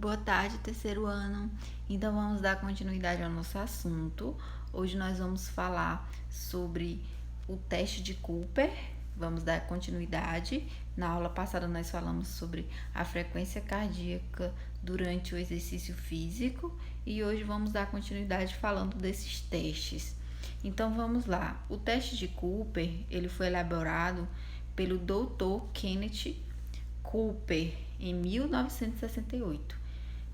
Boa tarde, terceiro ano. Então vamos dar continuidade ao nosso assunto. Hoje nós vamos falar sobre o teste de Cooper. Vamos dar continuidade. Na aula passada nós falamos sobre a frequência cardíaca durante o exercício físico e hoje vamos dar continuidade falando desses testes. Então vamos lá. O teste de Cooper, ele foi elaborado pelo Dr. Kenneth Cooper em 1968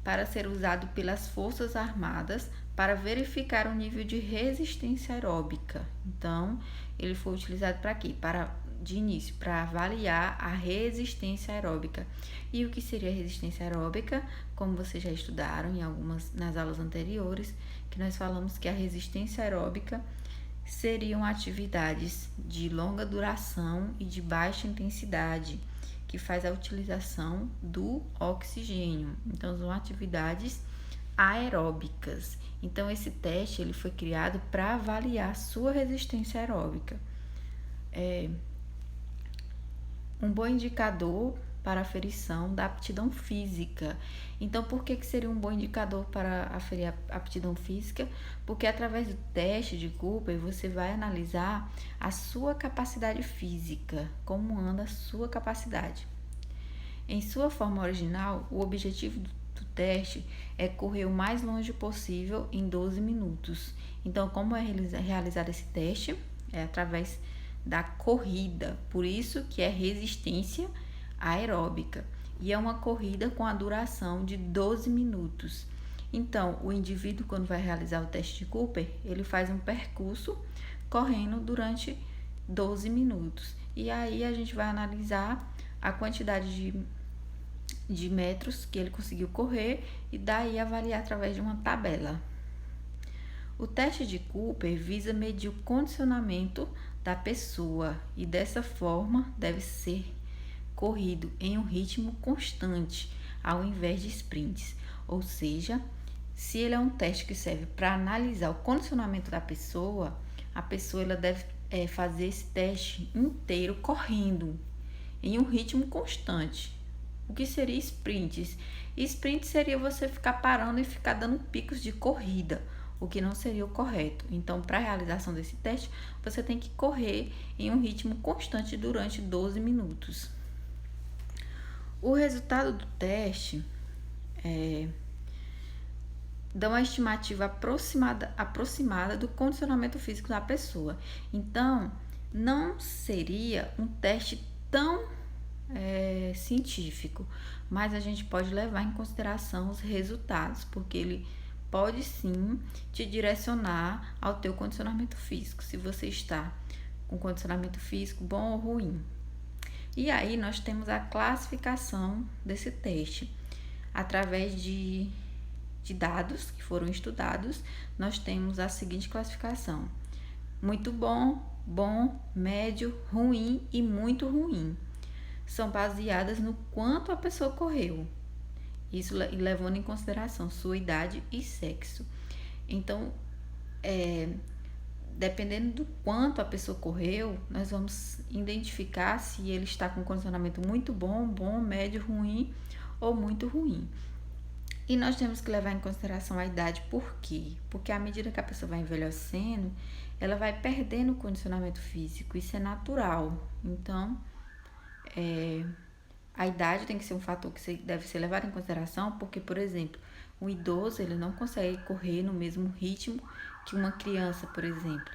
para ser usado pelas Forças Armadas para verificar o nível de resistência aeróbica. Então, ele foi utilizado para quê? De início, para avaliar a resistência aeróbica. E o que seria resistência aeróbica? Como vocês já estudaram nas aulas anteriores, que nós falamos que a resistência aeróbica seriam atividades de longa duração e de baixa intensidade, que faz a utilização do oxigênio. Então, são atividades aeróbicas. Então, esse teste ele foi criado para avaliar a sua resistência aeróbica. Um bom indicador para a aferição da aptidão física. Então, por que seria um bom indicador para aferir a aptidão física? Porque através do teste de Cooper, você vai analisar a sua capacidade física, como anda a sua capacidade. Em sua forma original, o objetivo do teste é correr o mais longe possível em 12 minutos. Então, como é realizado esse teste? É através da corrida, por isso que é resistência aeróbica, e é uma corrida com a duração de 12 minutos. Então, o indivíduo, quando vai realizar o teste de Cooper, ele faz um percurso correndo durante 12 minutos. E aí a gente vai analisar a quantidade de metros que ele conseguiu correr e daí avaliar através de uma tabela. O teste de Cooper visa medir o condicionamento da pessoa e dessa forma deve ser corrido em um ritmo constante ao invés de sprints. Ou seja, se ele é um teste que serve para analisar o condicionamento da pessoa, a pessoa ela deve fazer esse teste inteiro correndo em um ritmo constante. O que seria sprints? Sprint seria você ficar parando e ficar dando picos de corrida, o que não seria o correto. Então, para a realização desse teste, você tem que correr em um ritmo constante durante 12 minutos. O resultado do teste dá uma estimativa aproximada do condicionamento físico da pessoa. Então, não seria um teste tão científico, mas a gente pode levar em consideração os resultados, porque ele pode sim te direcionar ao teu condicionamento físico, se você está com condicionamento físico bom ou ruim. E aí nós temos a classificação desse teste. Através de dados que foram estudados, nós temos a seguinte classificação: muito bom, bom, médio, ruim e muito ruim. São baseadas no quanto a pessoa correu. Isso levando em consideração sua idade e sexo. Então, dependendo do quanto a pessoa correu, nós vamos identificar se ele está com condicionamento muito bom, bom, médio, ruim ou muito ruim. E nós temos que levar em consideração a idade, por quê? Porque à medida que a pessoa vai envelhecendo, ela vai perdendo o condicionamento físico, isso é natural. Então, a idade tem que ser um fator que deve ser levado em consideração, porque, por exemplo, um idoso ele não consegue correr no mesmo ritmo que uma criança, por exemplo.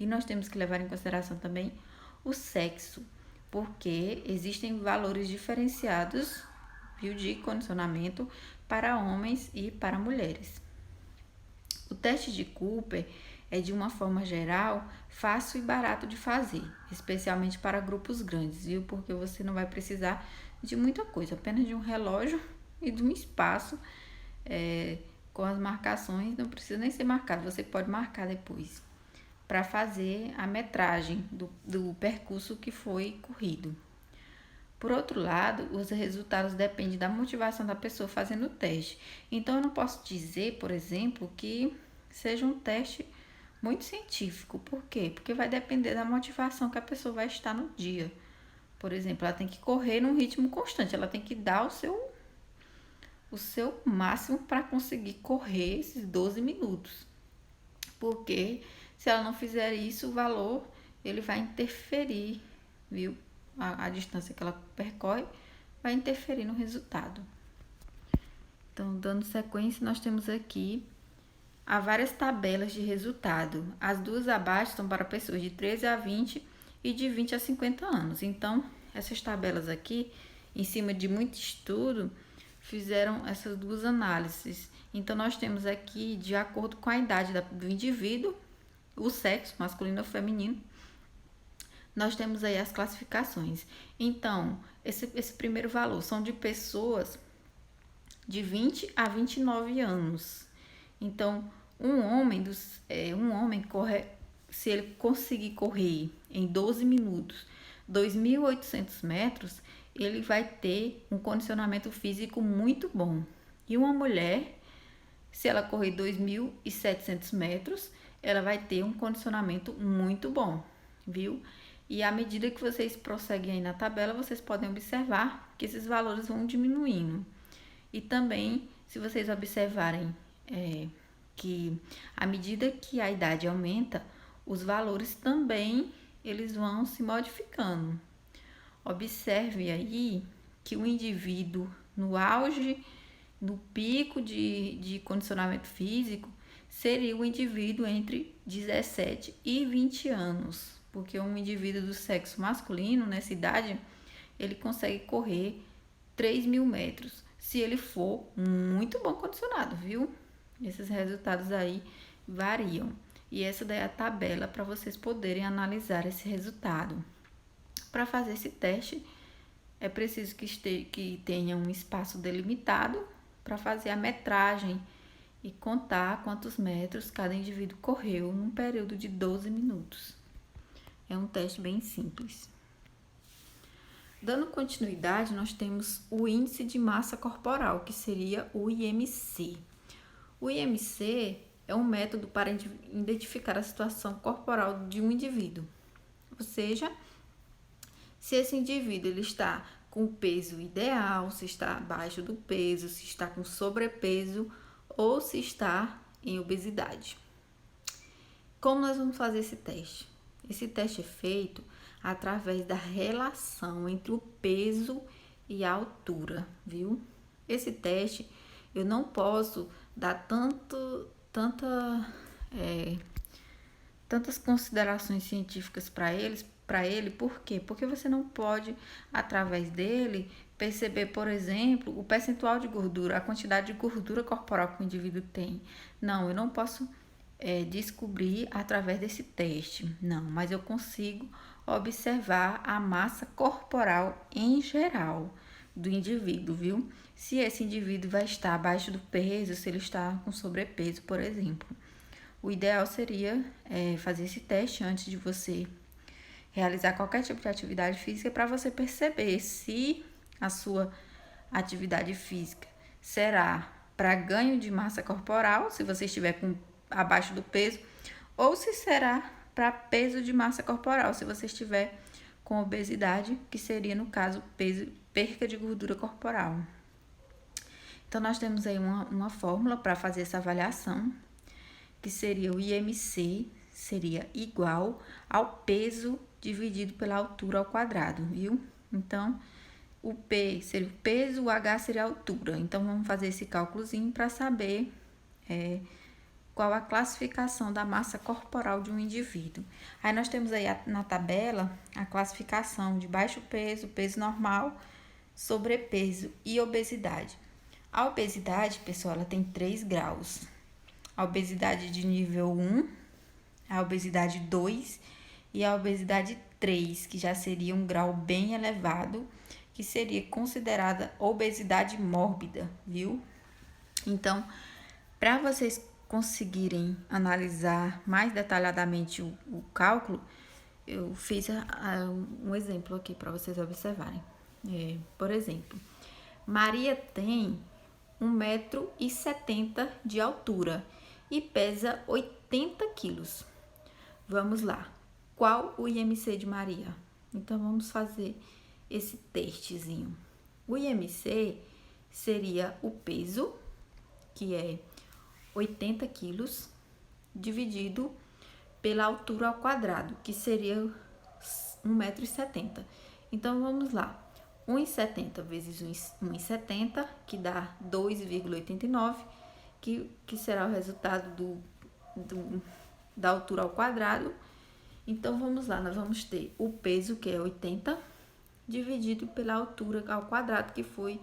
E nós temos que levar em consideração também o sexo, porque existem valores diferenciados de condicionamento para homens e para mulheres. O teste de Cooper é, de uma forma geral, fácil e barato de fazer, especialmente para grupos grandes, viu? Porque você não vai precisar de muita coisa, apenas de um relógio e de um espaço com as marcações, não precisa nem ser marcado, você pode marcar depois, para fazer a metragem do percurso que foi corrido. Por outro lado, os resultados dependem da motivação da pessoa fazendo o teste. Então, eu não posso dizer, por exemplo, que seja um teste muito científico. Por quê? Porque vai depender da motivação que a pessoa vai estar no dia. Por exemplo, ela tem que correr num ritmo constante, ela tem que dar o seu máximo para conseguir correr esses 12 minutos. Porque se ela não fizer isso, o valor ele vai interferir, viu? A distância que ela percorre vai interferir no resultado. Então, dando sequência, nós temos aqui há várias tabelas de resultado. As duas abaixo são para pessoas de 13 a 20 e de 20 a 50 anos. Então, essas tabelas aqui, em cima de muito estudo, fizeram essas duas análises. Então, nós temos aqui, de acordo com a idade do indivíduo, o sexo, masculino ou feminino, nós temos aí as classificações. Então, esse primeiro valor são de pessoas de 20 a 29 anos. Então, um homem corre, se ele conseguir correr em 12 minutos 2.800 metros, ele vai ter um condicionamento físico muito bom. E uma mulher, se ela correr 2.700 metros, ela vai ter um condicionamento muito bom, viu? E à medida que vocês prosseguem aí na tabela, vocês podem observar que esses valores vão diminuindo. E também, se vocês observarem que à medida que a idade aumenta, os valores também eles vão se modificando. Observe aí que o indivíduo no auge, no pico de condicionamento físico, seria o indivíduo entre 17 e 20 anos. Porque um indivíduo do sexo masculino, nessa idade, ele consegue correr 3.000 metros, se ele for muito bom condicionado, viu? Esses resultados aí variam. E essa daí é a tabela para vocês poderem analisar esse resultado. Para fazer esse teste, é preciso que tenha um espaço delimitado para fazer a metragem e contar quantos metros cada indivíduo correu num período de 12 minutos. É um teste bem simples. Dando continuidade, nós temos o índice de massa corporal, que seria o IMC. O IMC é um método para identificar a situação corporal de um indivíduo. Ou seja, se esse indivíduo ele está com o peso ideal, se está abaixo do peso, se está com sobrepeso ou se está em obesidade. Como nós vamos fazer esse teste? Esse teste é feito através da relação entre o peso e a altura, viu? Esse teste eu não posso dar tantas considerações científicas para ele, por quê? Porque você não pode, através dele, perceber, por exemplo, o percentual de gordura, a quantidade de gordura corporal que o indivíduo tem. Não, eu não posso descobrir através desse teste, não, mas eu consigo observar a massa corporal em geral do indivíduo, viu? Se esse indivíduo vai estar abaixo do peso, se ele está com sobrepeso, por exemplo. O ideal seria fazer esse teste antes de você realizar qualquer tipo de atividade física para você perceber se a sua atividade física será para ganho de massa corporal, se você estiver abaixo do peso, ou se será para peso de massa corporal, se você estiver com obesidade, que seria, no caso, perca de gordura corporal. Então, nós temos aí uma fórmula para fazer essa avaliação, que seria o IMC, seria igual ao peso dividido pela altura ao quadrado, viu? Então, o P seria o peso, o H seria a altura. Então, vamos fazer esse cálculozinho para saber qual a classificação da massa corporal de um indivíduo. Aí, nós temos aí na tabela a classificação de baixo peso, peso normal, sobrepeso e obesidade. A obesidade, pessoal, ela tem 3 graus. A obesidade de nível 1, a obesidade 2 e a obesidade 3, que já seria um grau bem elevado, que seria considerada obesidade mórbida, viu? Então, para vocês conseguirem analisar mais detalhadamente o cálculo, eu fiz um exemplo aqui para vocês observarem. Por exemplo, Maria tem 1,70 m de altura e pesa 80 quilos. Vamos lá. Qual o IMC de Maria? Então, vamos fazer esse testezinho. O IMC seria o peso, que é 80 quilos, dividido pela altura ao quadrado, que seria 1,70 m. Então, vamos lá. 1,70 vezes 1,70, que dá 2,89, que será o resultado da altura ao quadrado. Então, vamos lá, nós vamos ter o peso, que é 80, dividido pela altura ao quadrado, que foi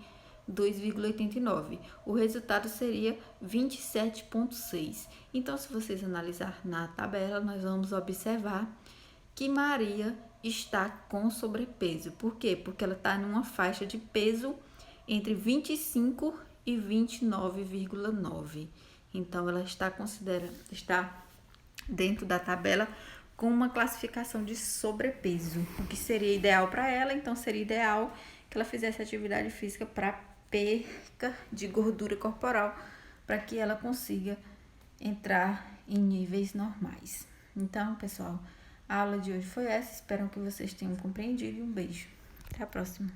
2,89. O resultado seria 27,6. Então, se vocês analisar na tabela, nós vamos observar que Maria está com sobrepeso. Por quê? Porque ela está numa faixa de peso entre 25 e 29,9. Então, ela está dentro da tabela com uma classificação de sobrepeso, o que seria ideal para ela. Então, seria ideal que ela fizesse atividade física para perca de gordura corporal, para que ela consiga entrar em níveis normais. Então, pessoal, a aula de hoje foi essa. Espero que vocês tenham compreendido e um beijo. Até a próxima.